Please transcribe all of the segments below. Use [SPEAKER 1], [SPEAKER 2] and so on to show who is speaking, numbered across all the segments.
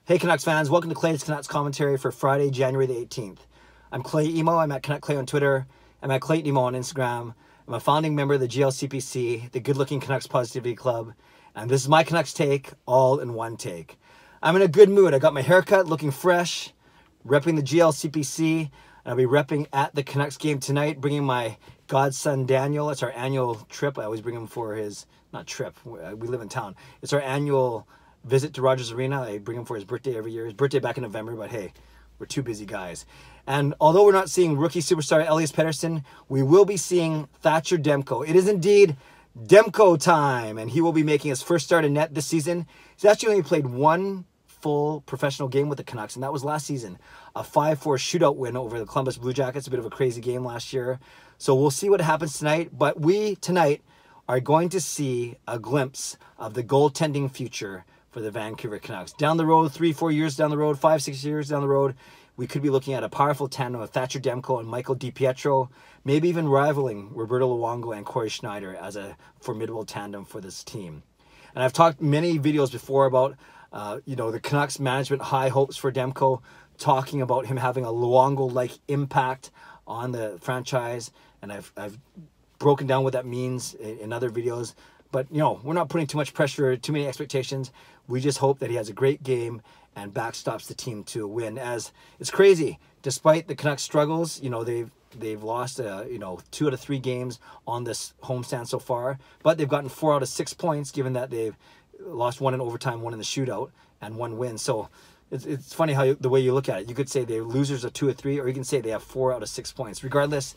[SPEAKER 1] Hey Canucks fans, welcome to Clay's Canucks commentary for Friday, January the 18th. I'm Clay Emo, I'm at Canuck Clay on Twitter, I'm at Clayton Emo on Instagram. I'm a founding member of the GLCPC, the Good Looking Canucks Positivity Club, and this is my Canucks take, all in one take. I'm in a good mood. I got my haircut, looking fresh, repping the GLCPC, and I'll be repping at the Canucks game tonight, bringing my godson Daniel. It's our annual trip. I always bring him for his, not trip, we live in town. It's our annual visit to Rogers Arena. I bring him for his birthday every year. His birthday back in November, but hey, we're two busy guys. And although we're not seeing rookie superstar Elias Petterson, we will be seeing Thatcher Demko. It is indeed DEMKO time, and he will be making his first start in net this season. He's actually only played one full professional game with the Canucks, and that was last season. A 5-4 shootout win over the Columbus Blue Jackets, a bit of a crazy game last year. So we'll see what happens tonight, but we tonight are going to see a glimpse of the goaltending future for the Vancouver Canucks. Down the road, 3-4 years down the road, 5-6 years down the road, we could be looking at a powerful tandem of Thatcher Demko and Michael DiPietro, maybe even rivaling Roberto Luongo and Corey Schneider as a formidable tandem for this team. And I've talked many videos before about the Canucks management high hopes for Demko, talking about him having a Luongo-like impact on the franchise, and I've broken down what that means in other videos. But, we're not putting too much pressure, too many expectations. We just hope that he has a great game and backstops the team to a win. As it's crazy, despite the Canucks' struggles, they've lost 2 out of 3 games on this homestand so far, but they've gotten 4 out of 6 points, given that they've lost 1 in overtime, 1 in the shootout, and 1 win. So it's funny how the way you look at it. You could say they're losers of 2 or 3, or you can say they have 4 out of 6 points. Regardless,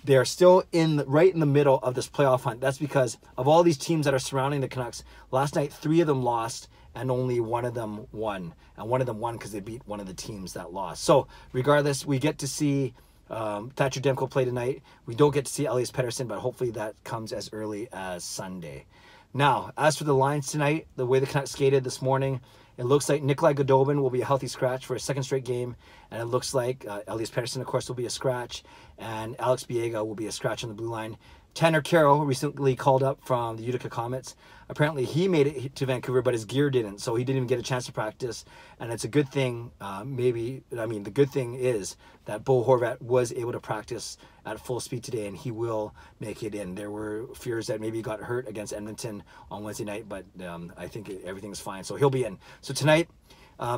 [SPEAKER 1] they are still right in the middle of this playoff hunt. That's because of all these teams that are surrounding the Canucks. Last night, 3 of them lost, and only 1 of them won. And 1 of them won because they beat one of the teams that lost. So regardless, we get to see Thatcher Demko play tonight. We don't get to see Elias Petterson, but hopefully that comes as early as Sunday. Now, as for the lines tonight, the way the Canucks skated this morning, it looks like Nikolai Goudobin will be a healthy scratch for a 2nd straight game, and it looks like Elias Petterson, of course, will be a scratch, and Alex Biega will be a scratch on the blue line. Tanner Carroll, recently called up from the Utica Comets. Apparently, he made it to Vancouver, but his gear didn't, so he didn't even get a chance to practice, and it's a good thing, the good thing is that Bo Horvat was able to practice at full speed today, and he will make it in. There were fears that maybe he got hurt against Edmonton on Wednesday night, but I think everything's fine, so he'll be in. So tonight,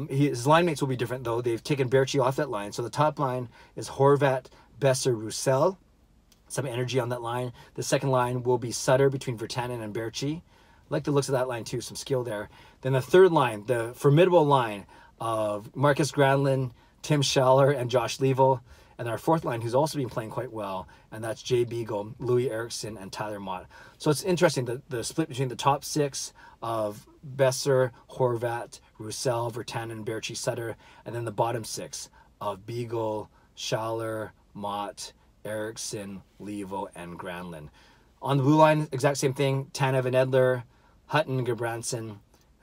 [SPEAKER 1] his line mates will be different, though. They've taken Berchi off that line, so the top line is Horvat, Besser, Roussel. Some energy on that line. The second line will be Sutter between Virtanen and Berchi. I like the looks of that line too, some skill there. Then the third line, the formidable line of Marcus Granlund, Tim Schaller, and Josh Leivo. And our fourth line, who's also been playing quite well, and that's Jay Beagle, Louis Eriksson, and Tyler Mott. So it's interesting, the split between the top 6 of Besser, Horvat, Roussel, Virtanen, Berchi, Sutter, and then the bottom 6 of Beagle, Schaller, Mott, Eriksson, Leivo, and Granlund. On the blue line, exact same thing. Tanev and Edler, Hutton and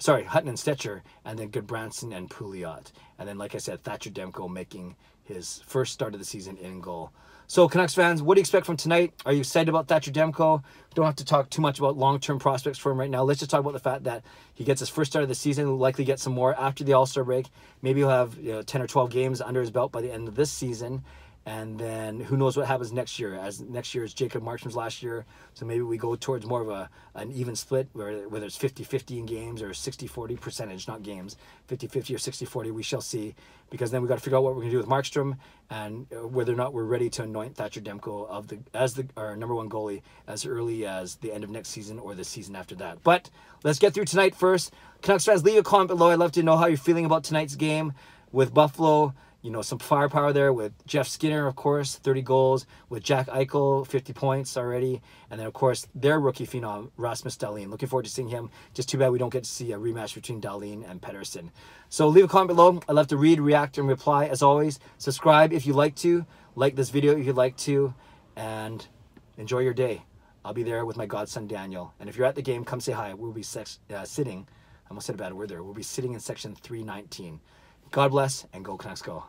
[SPEAKER 1] Stetcher, and then Goodbranson and Pouliot. And then, like I said, Thatcher Demko making his first start of the season in goal. So, Canucks fans, what do you expect from tonight? Are you excited about Thatcher Demko? Don't have to talk too much about long-term prospects for him right now. Let's just talk about the fact that he gets his first start of the season. He'll likely get some more after the All-Star break. Maybe he'll have 10 or 12 games under his belt by the end of this season. And then who knows what happens next year, as next year is Jacob Markstrom's last year. So maybe we go towards more of an even split, whether it's 50-50 in games or 60-40 percentage, not games, 50-50 or 60-40, we shall see. Because then we got to figure out what we're going to do with Markstrom and whether or not we're ready to anoint Thatcher Demko as our #1 goalie as early as the end of next season or the season after that. But let's get through tonight first. Canucks fans, leave a comment below. I'd love to know how you're feeling about tonight's game with Buffalo. Some firepower there with Jeff Skinner, of course, 30 goals, with Jack Eichel, 50 points already. And then, of course, their rookie phenom, Rasmus Dahlin. Looking forward to seeing him. Just too bad we don't get to see a rematch between Dahlin and Petterson. So leave a comment below. I'd love to read, react, and reply. As always, subscribe if you'd like to. Like this video if you'd like to. And enjoy your day. I'll be there with my godson, Daniel. And if you're at the game, come say hi. We'll be sitting. I almost said a bad word there. We'll be sitting in section 319. God bless, and go Canucks go.